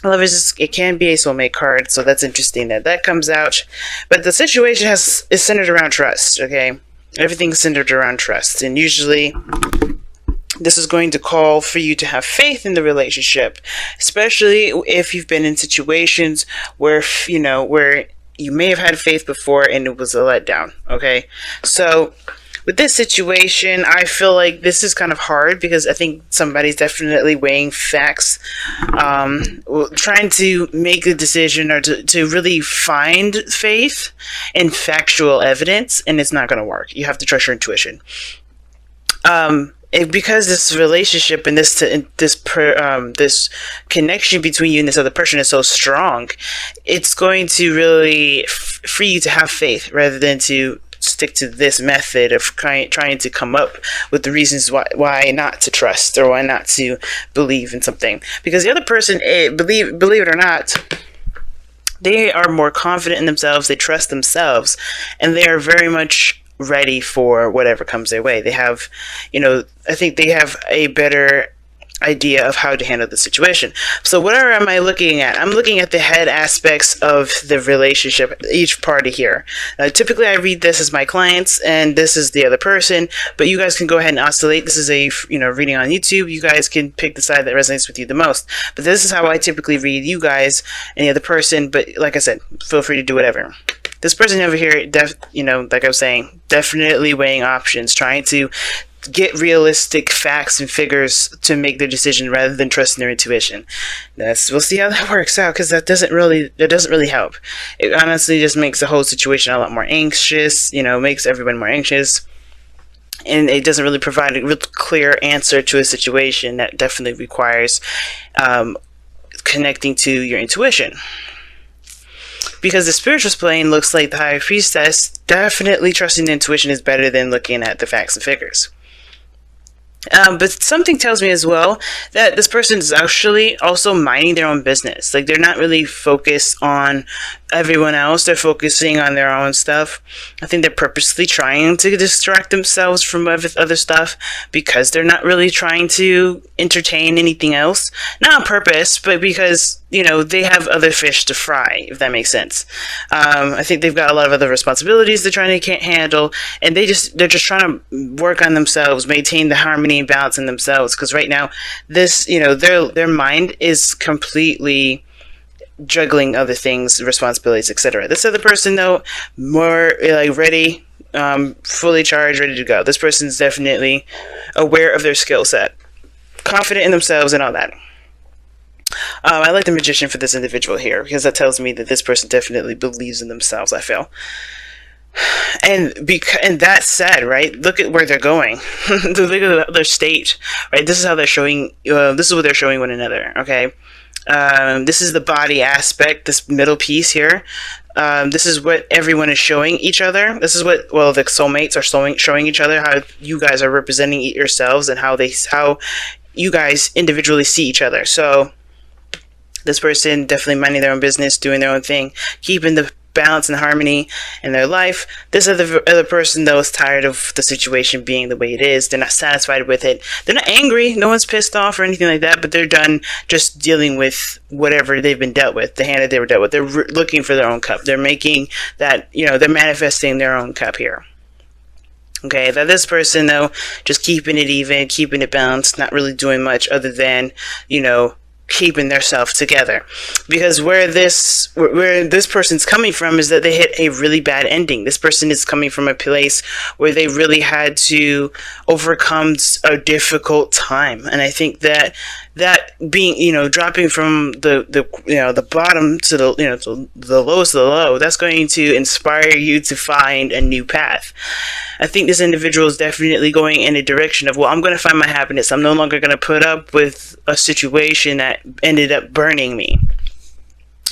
Lovers, it can be a soulmate card, so that's interesting that comes out. But the situation is centered around trust, okay? Everything's centered around trust. And usually this is going to call for you to have faith in the relationship, especially if you've been in situations where, where you may have had faith before and it was a letdown, okay? So with this situation, I feel like this is kind of hard because I think somebody's definitely weighing facts, trying to make a decision or to really find faith in factual evidence, and it's not going to work. You have to trust your intuition. Because this relationship and this connection between you and this other person is so strong, it's going to really free you to have faith rather than to stick to this method of trying to come up with the reasons why not to trust or why not to believe in something. Because the other person, believe it or not, they are more confident in themselves, they trust themselves, and they are very much ready for whatever comes their way. They have, I think they have a better idea of how to handle the situation. So whatever am I looking at? I'm looking at the head aspects of the relationship, each party here. Typically I read this as my clients and this is the other person, but you guys can go ahead and oscillate. This is a reading on YouTube. You guys can pick the side that resonates with you the most. But this is how I typically read you guys and the other person, but like I said, feel free to do whatever. This person over here, like I was saying, definitely weighing options, trying to get realistic facts and figures to make their decision rather than trusting their intuition. We'll see how that works out, because that doesn't really help. It honestly just makes the whole situation a lot more anxious, makes everyone more anxious, and it doesn't really provide a real clear answer to a situation that definitely requires connecting to your intuition. Because the spiritual plane looks like the High Priestess, definitely trusting the intuition is better than looking at the facts and figures. But something tells me as well that this person is actually also minding their own business. Like, they're not really focused on everyone else. They're focusing on their own stuff. I think they're purposely trying to distract themselves from other stuff because they're not really trying to entertain anything else. Not on purpose, but because, they have other fish to fry, if that makes sense. I think they've got a lot of other responsibilities they're trying to handle, and they're just trying to work on themselves, maintain the harmony and balance in themselves. Because right now, this, their mind is completely juggling other things, responsibilities, etc. This other person, though, more like ready, fully charged, ready to go. This person's definitely aware of their skill set, confident in themselves, and all that. I like the Magician for this individual here, because that tells me that this person definitely believes in themselves, I feel. And that said, right, look at where they're going. Look at their state, right? This is how they're showing, this is what they're showing one another, okay? This is the body aspect, this middle piece here. This is what everyone is showing each other. This is what, the soulmates are showing each other, how you guys are representing yourselves and how you guys individually see each other. So this person definitely minding their own business, doing their own thing, keeping the balance and harmony in their life. This other person, though, is tired of the situation being the way it is. They're not satisfied with it. They're not angry. No one's pissed off or anything like that, but they're done just dealing with whatever they've been dealt with, the hand that they were dealt with. They're looking for their own cup. They're making that, they're manifesting their own cup here. Okay, that this person, though, just keeping it even, keeping it balanced, not really doing much other than, keeping their self together. Because where this person's coming from is that they hit a really bad ending. This person is coming from a place where they really had to overcome a difficult time, and I think that being, dropping from the bottom to the lowest of the low, that's going to inspire you to find a new path. I think this individual is definitely going in a direction of, I'm going to find my happiness. I'm no longer going to put up with a situation that ended up burning me.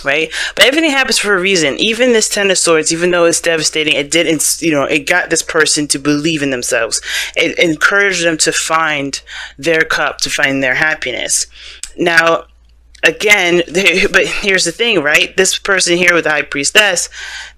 Right? But everything happens for a reason. Even this Ten of Swords, even though it's devastating, it got this person to believe in themselves. It encouraged them to find their cup, to find their happiness. Now, again, but here's the thing, right? This person here with the High Priestess,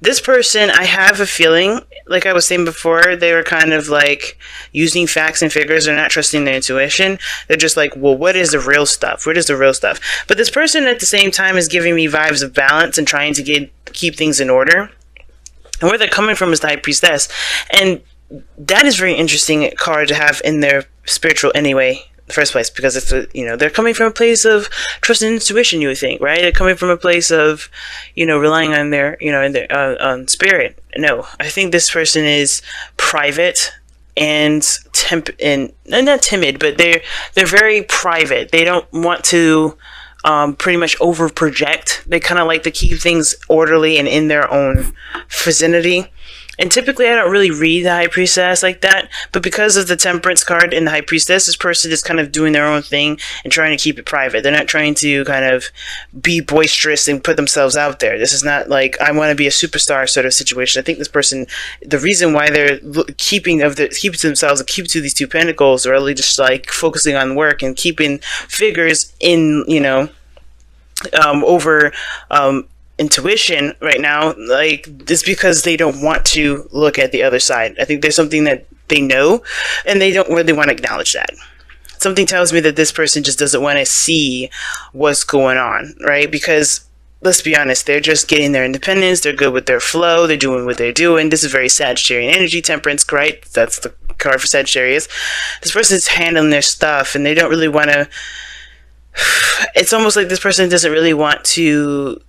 this person, I have a feeling, like I was saying before, they were kind of like using facts and figures. They're not trusting their intuition. They're just like, well, what is the real stuff? What is the real stuff? But this person at the same time is giving me vibes of balance and trying to keep things in order. And where they're coming from is the High Priestess. And that is very interesting card to have in their spiritual anyway, the first place, because it's they're coming from a place of trust and intuition, you would think, right? They're coming from a place of relying on their in their on spirit. No, I think this person is private and not timid, but they're very private. They don't want to pretty much over project. They kind of like to keep things orderly and in their own vicinity. And typically I don't really read the High Priestess like that, but because of the Temperance card in the High Priestess, this person is kind of doing their own thing and trying to keep it private. They're not trying to kind of be boisterous and put themselves out there. This is not like, I want to be a superstar sort of situation. I think this person, the reason why they're keeping to themselves and keep to these two pentacles, or really just like focusing on work and keeping figures in, over intuition right now, like, it's because they don't want to look at the other side. I think there's something that they know and they don't really want to acknowledge that. Something tells me that this person just doesn't want to see what's going on, right? Because let's be honest, they're just getting their independence, they're good with their flow, they're doing what they're doing. This is very Sagittarian energy, Temperance, right? That's the card for Sagittarius. This person's handling their stuff and they don't really want to, it's almost like this person doesn't really want to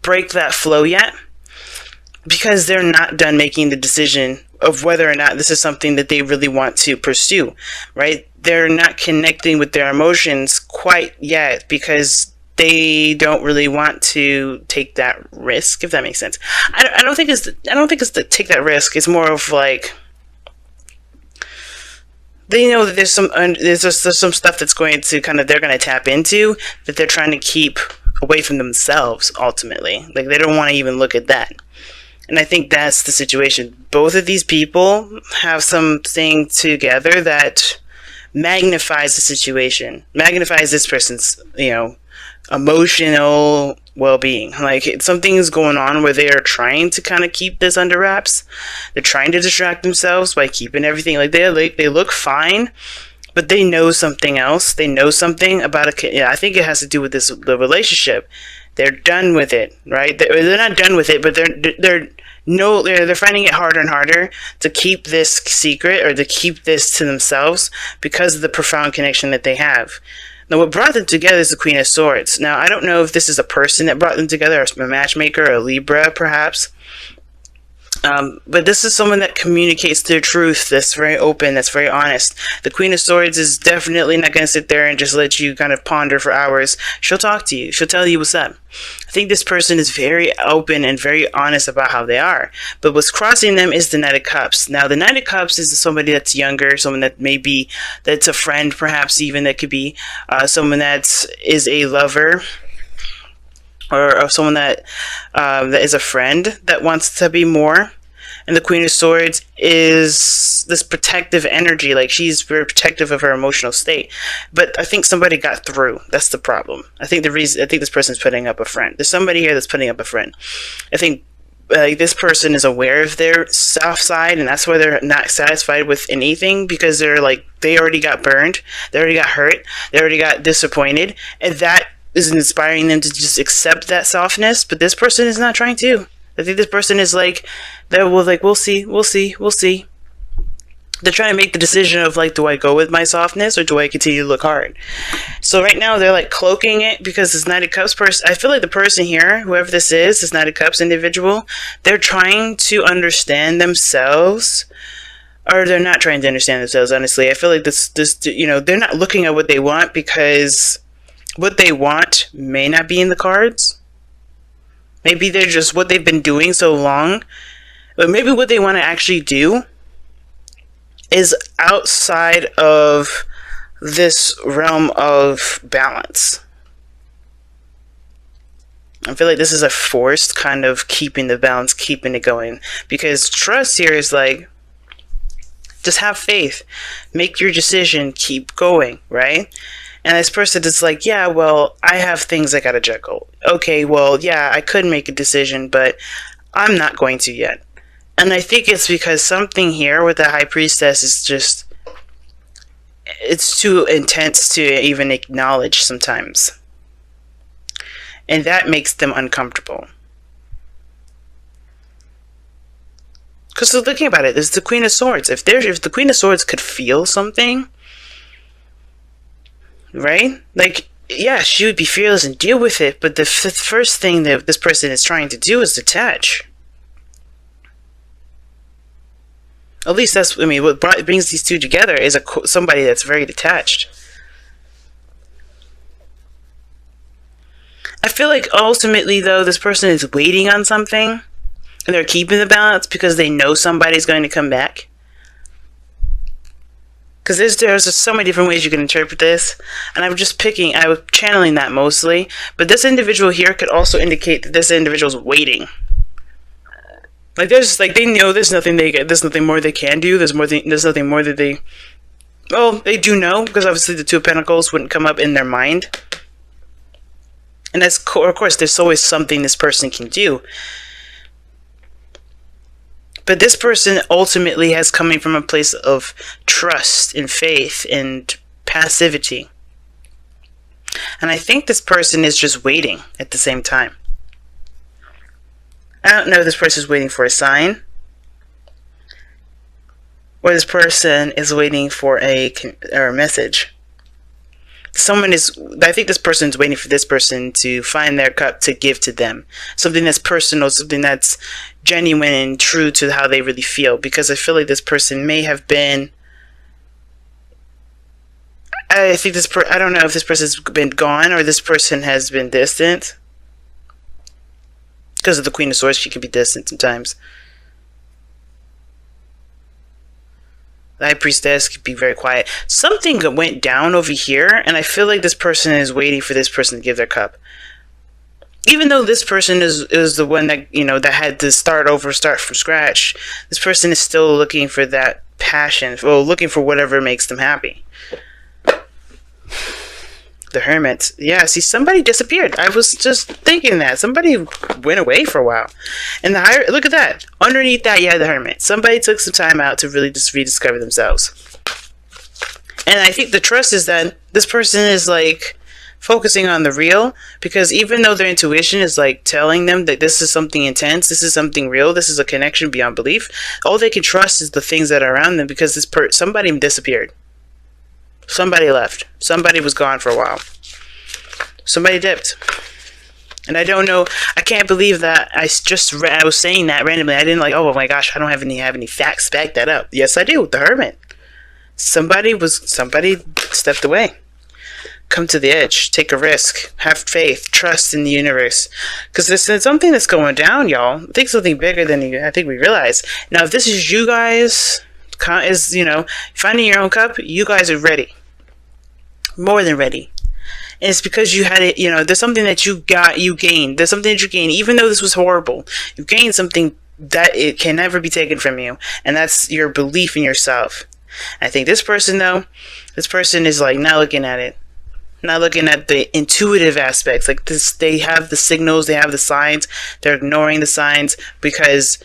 break that flow yet, because they're not done making the decision of whether or not this is something that they really want to pursue, right? They're not connecting with their emotions quite yet because they don't really want to take that risk, if that makes sense. I don't think it's to take that risk. It's more of like, they know that there's some stuff that's going to they're going to tap into that they're trying to keep away from themselves ultimately. Like, they don't want to even look at that. And I think that's the situation. Both of these people have something together that magnifies the situation, magnifies this person's, emotional well-being. Like, something is going on where they are trying to kind of keep this under wraps. They're trying to distract themselves by keeping everything like they look fine, but they know something else. They know something about I think it has to do with the relationship. They're done with it, right? They're not done with it, but they're finding it harder and harder to keep this secret or to keep this to themselves because of the profound connection that they have. Now, what brought them together is the Queen of Swords. Now, I don't know if this is a person that brought them together, or a matchmaker, or a Libra, perhaps. But this is someone that communicates their truth, that's very open, that's very honest. The Queen of Swords is definitely not going to sit there and just let you kind of ponder for hours. She'll talk to you. She'll tell you what's up. I think this person is very open and very honest about how they are. But what's crossing them is the Knight of Cups. Now, the Knight of Cups is somebody that's younger, someone that that's a friend, perhaps even, that could be someone that is a lover, or someone that is a friend that wants to be more. And the Queen of Swords is this protective energy, like, she's very protective of her emotional state. But I think somebody got through. That's the problem. I think this person's putting up a friend. There's somebody here that's putting up a friend. I think this person is aware of their soft side, and that's why they're not satisfied with anything, because they already got burned, they already got hurt, they already got disappointed, and that is inspiring them to just accept that softness. But this person is not trying to. I think this person is we'll see. They're trying to make the decision of, do I go with my softness or do I continue to look hard? So right now they're cloaking it, because this Knight of Cups person, I feel like the person here, whoever this is, this Knight of Cups individual, they're trying to understand themselves, or they're not trying to understand themselves, honestly. I feel like they're not looking at what they want, because what they want may not be in the cards. Maybe they're just what they've been doing so long. But maybe what they want to actually do is outside of this realm of balance. I feel like this is a forced kind of keeping the balance, keeping it going. Because trust here is just have faith. Make your decision, keep going, right? And this person is like, yeah, well, I have things I gotta juggle. Okay, well, yeah, I could make a decision, but I'm not going to yet. And I think it's because something here with the High Priestess is just, it's too intense to even acknowledge sometimes. And that makes them uncomfortable. Because looking about it, there's the Queen of Swords. If the Queen of Swords could feel something, right? Like, yeah, she would be fearless and deal with it, but the first thing that this person is trying to do is detach. At least that's, I mean, what brings these two together is somebody that's very detached. I feel like ultimately, though, this person is waiting on something, and they're keeping the balance because they know somebody's going to come back. Because there's just so many different ways you can interpret this, and I'm channeling that mostly. But this individual here could also indicate that this individual's waiting. Like they know there's nothing more they can do. There's nothing more that they do know, because obviously the Two of Pentacles wouldn't come up in their mind. And of course, there's always something this person can do. But this person ultimately has coming from a place of trust and faith and passivity. And I think this person is just waiting at the same time. I don't know if this person is waiting for a sign, or this person is waiting for a message. I think this person is waiting for this person to find their cup to give to them. Something that's personal, something that's genuine and true to how they really feel. Because I feel like this person may have been, I don't know if this person's been gone or this person has been distant. Because of the Queen of Swords, she can be distant sometimes. The High Priestess could be very quiet. Something went down over here, and I feel like this person is waiting for this person to give their cup. Even though this person is the one that, that had to start from scratch, this person is still looking for that passion, looking for whatever makes them happy. The Hermit. Yeah, see, somebody disappeared. I was just thinking that. Somebody went away for a while. And look at that. Underneath that, yeah, the Hermit. Somebody took some time out to really just rediscover themselves. And I think the trust is that this person is like focusing on the real, because even though their intuition is like telling them that this is something intense, this is something real, this is a connection beyond belief, all they can trust is the things that are around them, because somebody disappeared. Somebody left. Somebody was gone for a while. Somebody dipped. And I don't know, I can't believe that I was saying that randomly. I didn't oh my gosh, I don't have any facts to back that up. Yes, I do. The Hermit. Somebody stepped away. Come to the edge. Take a risk. Have faith. Trust in the universe. Because this is something that's going down, y'all. I think something bigger than I think we realize. Now, if this is you guys, finding your own cup, you guys are ready. More than ready. And it's because you had it, there's something that you gained. There's something that you gained. Even though this was horrible, you gained something that it can never be taken from you. And that's your belief in yourself. I think this person is like not looking at it. Not looking at the intuitive aspects. Like this, they have the signals, they have the signs. They're ignoring the signs because,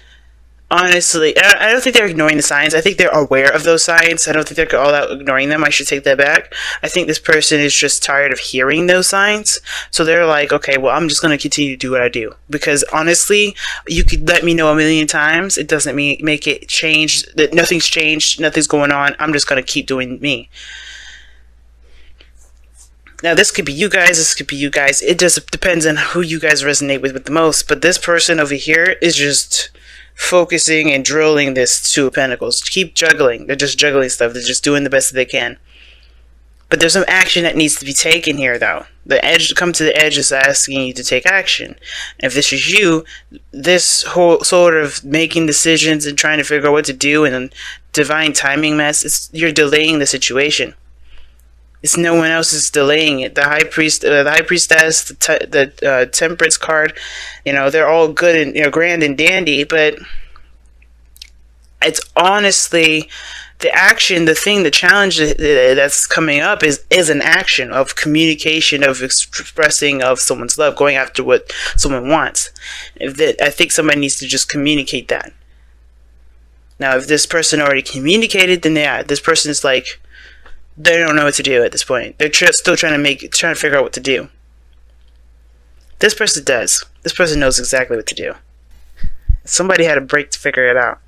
honestly, I don't think they're ignoring the signs. I think they're aware of those signs. I don't think they're all out ignoring them. I should take that back. I think this person is just tired of hearing those signs. So they're like, okay, well, I'm just going to continue to do what I do. Because honestly, you could let me know a million times. It doesn't make it change. That nothing's changed. Nothing's going on. I'm just going to keep doing me. Now, this could be you guys. This could be you guys. It just depends on who you guys resonate with the most. But this person over here is just focusing and drilling this Two of Pentacles. Keep juggling. They're just juggling stuff. They're just doing the best that they can. But there's some action that needs to be taken here, though. Come to the edge is asking you to take action. And if this is you, this whole sort of making decisions and trying to figure out what to do and divine timing mess, you're delaying the situation. It's no one else is delaying it. The High Priestess, the Temperance card, they're all good and grand and dandy, but it's honestly the action, the thing, the challenge that's coming up is an action of communication, of expressing of someone's love, going after what someone wants. I think somebody needs to just communicate that. Now, if this person already communicated, then this person is like, they don't know what to do at this point. They're still trying to figure out what to do. This person does. This person knows exactly what to do. Somebody had a break to figure it out.